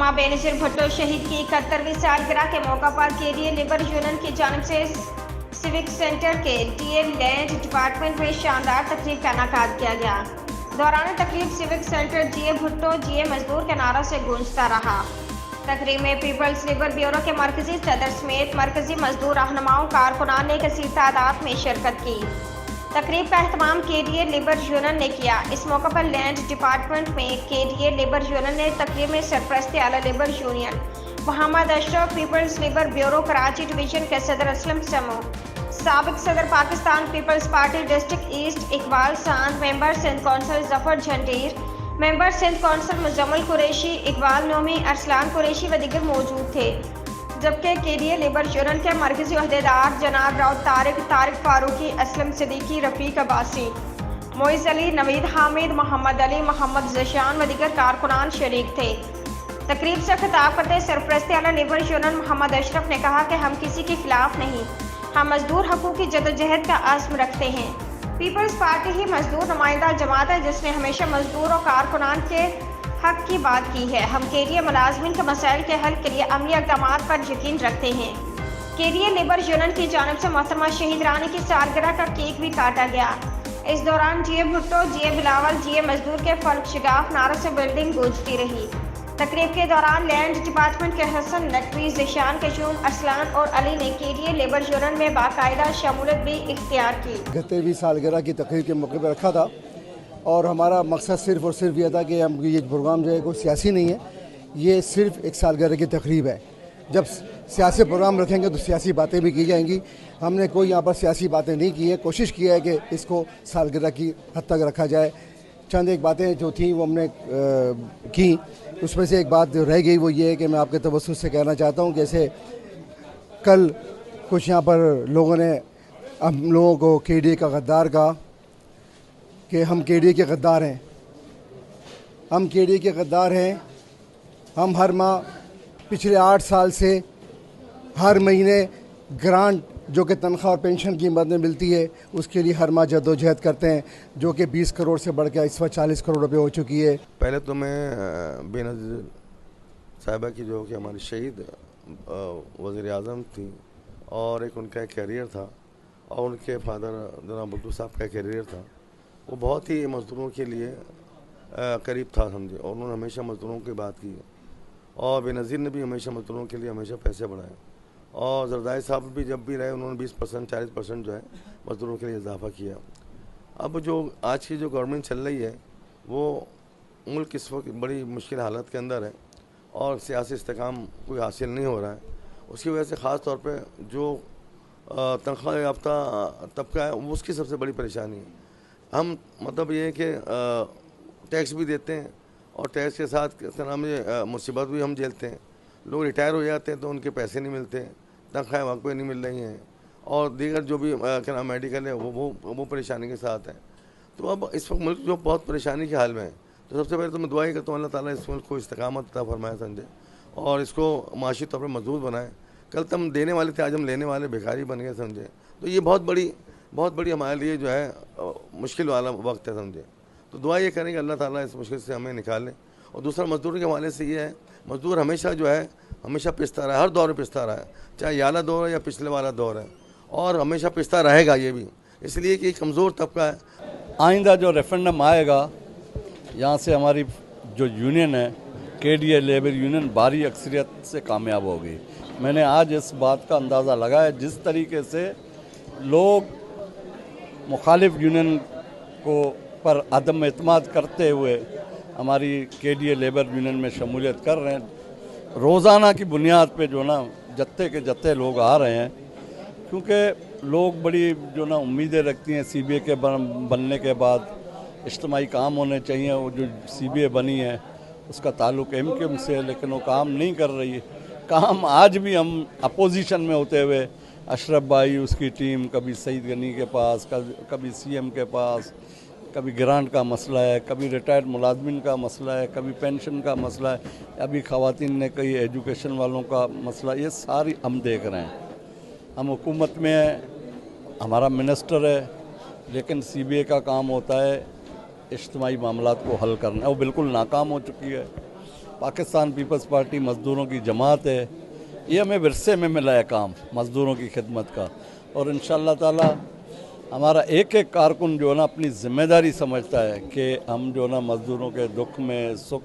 रहनुमा बेनज़ीर भुट्टो शहीद की 71वीं सालगिरह के मौका पर केडीए लेबर यूनियन की जानिब से सिविक सेंटर के डीए लैंड डिपार्टमेंट में शानदार तकरीब का इनेकाद किया गया। दौरान तकरीब सिविक सेंटर जीए भुट्टो जीए मजदूर के नारा से गूंजता रहा। तकरीब में पीपल्स लेबर ब्यूरो के मरकजी सदर समेत मरकजी मजदूर रहनुमाओं कारकुनान ने कसीर तादाद में शिरकत की। तकरीब का एहतमाम केडीए लेबर यूनियन ने किया। इस मौका पर लैंड डिपार्टमेंट में केडीए लेबर यूनियन ने तकरीब में सरपरस्ती आला labour union Mohammad Ashraf, people's labour bureau Karachi division के सदर असलम समो, साबिक सदर Pakistan people's party district east Iqbal Sand, member Sindh council Zafar Jhandir, member Sindh council Muzammil Qureshi, Iqbal Nomi, Arsalan Qureshi व दीगर मौजूद थे। जबकि केडीए लेबर यूनियन के मरकजी अहदेदार जनाब राउत तारिक फारूकी, असलम सिद्दीकी, रफीक अब्बासी, मोइज़ अली, नवीद हामिद, मोहम्मद अली, मोहम्मद जशान व दीगर कारकुनान शरीक थे। तकरीब से खिताब करते सरपरस्ती आला लेबर यूनियन मोहम्मद अशरफ ने कहा कि हम किसी के खिलाफ नहीं, हम मजदूर हकूक़ की जदोजहद का आज़म रखते हैं। पीपल्स पार्टी ही मजदूर नुमाइंदा जमात है जिसने हमेशा मजदूर और कारकुनान के हक की बात की है। हम केडीए मुलाजमीन के मसाइल के हल के लिए अमली इक़दाम पर यकीन रखते हैं। केडीए लेबर यूनियन की जानिब से मोहतरमा शहीद रानी की सालगिरह का केक भी काटा गया। इस दौरान जीए भुट्टो, जीए बिलावल, जीए मजदूर के फर्क शिगाफ नारों से बिल्डिंग गूंजती रही। तकरीब के दौरान लैंड डिपार्टमेंट के हसन नकवी, ज़िशान कशूम, अरसलान और अली ने केडीए लेबर यूनियन में बाकायदा शमूलियत भी इख्तियार की। 71वीं सालगिरह की तकरीब के मौके पर रखा था और हमारा मकसद सिर्फ़ और सिर्फ यह था कि हम ये प्रोग्राम जो है कोई सियासी नहीं है, ये सिर्फ एक सालगिरह की तकरीब है। जब सियासी प्रोग्राम रखेंगे तो सियासी बातें भी की जाएंगी। हमने कोई यहाँ पर सियासी बातें नहीं की है, कोशिश की है कि इसको सालगिरह की हद तक रखा जाए। चंद एक बातें जो थी वो हमने की, उसमें से एक बात जो रह गई वो ये है कि मैं आपके तवज्जुह से कहना चाहता हूँ, जैसे कल कुछ यहाँ पर लोगों ने हम लोगों को केडीए का गद्दार कहा कि हम केडीए के गद्दार हैं। हम केडीए के गद्दार हैं। हम हर माह पिछले 8 साल से हर महीने ग्रांट जो कि तनख्वाह और पेंशन की मद में मिलती है उसके लिए हर माह जद्दोजहद करते हैं, जो कि 20 करोड़ से बढ़ के इस वक्त 40 करोड़ रुपए हो चुकी है। पहले तो मैं बेनज़ीर साहिबा की जो कि हमारी शहीद वज़ीर आज़म थी और एक उनका कैरियर था और उनके फादर जनाब भुट्टो साहब का कैरियर था, वो बहुत ही मज़दूरों के लिए करीब था समझे, और उन्होंने हमेशा मज़दूरों की बात की और बेनज़ीर ने भी हमेशा मज़दूरों के लिए हमेशा पैसे बढ़ाए और जरदारी साहब भी जब भी रहे उन्होंने 20% 40% जो है मज़दूरों के लिए इजाफा किया। अब जो आज की जो गवर्नमेंट चल रही है वो मुल्क इस वक्त बड़ी मुश्किल हालत के अंदर है और सियासी इस्तेकाम कोई हासिल नहीं हो रहा है। उसकी वजह से ख़ास तौर पे जो तनख्वाह याफ्ता तबका है उसकी सबसे बड़ी परेशानी है। हम मतलब ये है कि टैक्स भी देते हैं और टैक्स के साथ क्या नाम है मुसीबत भी हम झेलते हैं। लोग रिटायर हो जाते हैं तो उनके पैसे नहीं मिलते, तनख्वाहें वक्त पे नहीं मिल रही हैं और दीगर जो भी क्या नाम मेडिकल है वो परेशानी के साथ है। तो अब इस वक्त मुल्क जो बहुत परेशानी के हाल में है, तो सबसे पहले तो मैं दुआ ही करता हूँ अल्लाह ताला इस मुल्क को इस्तिकामत अता फरमाए समझे और इसको माशी तौर पर मजबूत बनाए। कल तो हम देने वाले थे, आज हम लेने वाले भिखारी बन गए समझे। तो ये बहुत बड़ी हमारे लिए जो है मुश्किल वाला वक्त है समझे। तो दुआ ये करें कि अल्लाह ताला इस मुश्किल से हमें निकाले। और दूसरा मजदूर के हवाले से ये है, मजदूर हमेशा जो है हमेशा पिसता रहा है, हर दौर में पिसता रहा है, चाहे ये आला दौर है या पिछले वाला दौर है, और हमेशा पिसता रहेगा ये भी, इसलिए कि कमज़ोर तबका है। आइंदा जो रेफरेंडम आएगा यहाँ से हमारी जो यूनियन है केडीए लेबर यूनियन भारी अक्सरियत से कामयाब होगी। मैंने आज इस बात का अंदाज़ा लगाया, जिस तरीके से लोग मुखालिफ यूनियन को पर अदम एतमाद करते हुए हमारी केडीए लेबर यूनियन में शमूलियत कर रहे हैं, रोज़ाना की बुनियाद पे जो ना जत्थे के जत्थे लोग आ रहे हैं, क्योंकि लोग बड़ी जो ना उम्मीदें रखती हैं सीबीए के बनने के बाद इज्तिमाई काम होने चाहिए। वो जो सीबीए बनी है उसका ताल्लुक़ एमक्यूएम से है, लेकिन वो काम नहीं कर रही है। काम आज भी हम अपोजिशन में होते हुए अशरफ भाई उसकी टीम कभी सईद गनी के पास, कभी सीएम के पास, कभी ग्रांट का मसला है, कभी रिटायर्ड मुलाजमिन का मसला है, कभी पेंशन का मसला है, अभी ख़वातीन ने कई एजुकेशन वालों का मसला, ये सारी हम देख रहे हैं। हम हुकूमत में है, हमारा मिनिस्टर है, लेकिन सीबीए का काम होता है इज्तिमाई मामलात को हल करना, वो बिल्कुल नाकाम हो चुकी है। पाकिस्तान पीपल्स पार्टी मज़दूरों की जमात है, ये हमें विरसे में मिला है काम मज़दूरों की खिदमत का। और इंशाअल्लाह ताला हमारा एक एक कारकुन जो है ना अपनी ज़िम्मेदारी समझता है कि हम जो है ना मज़दूरों के दुख में सुख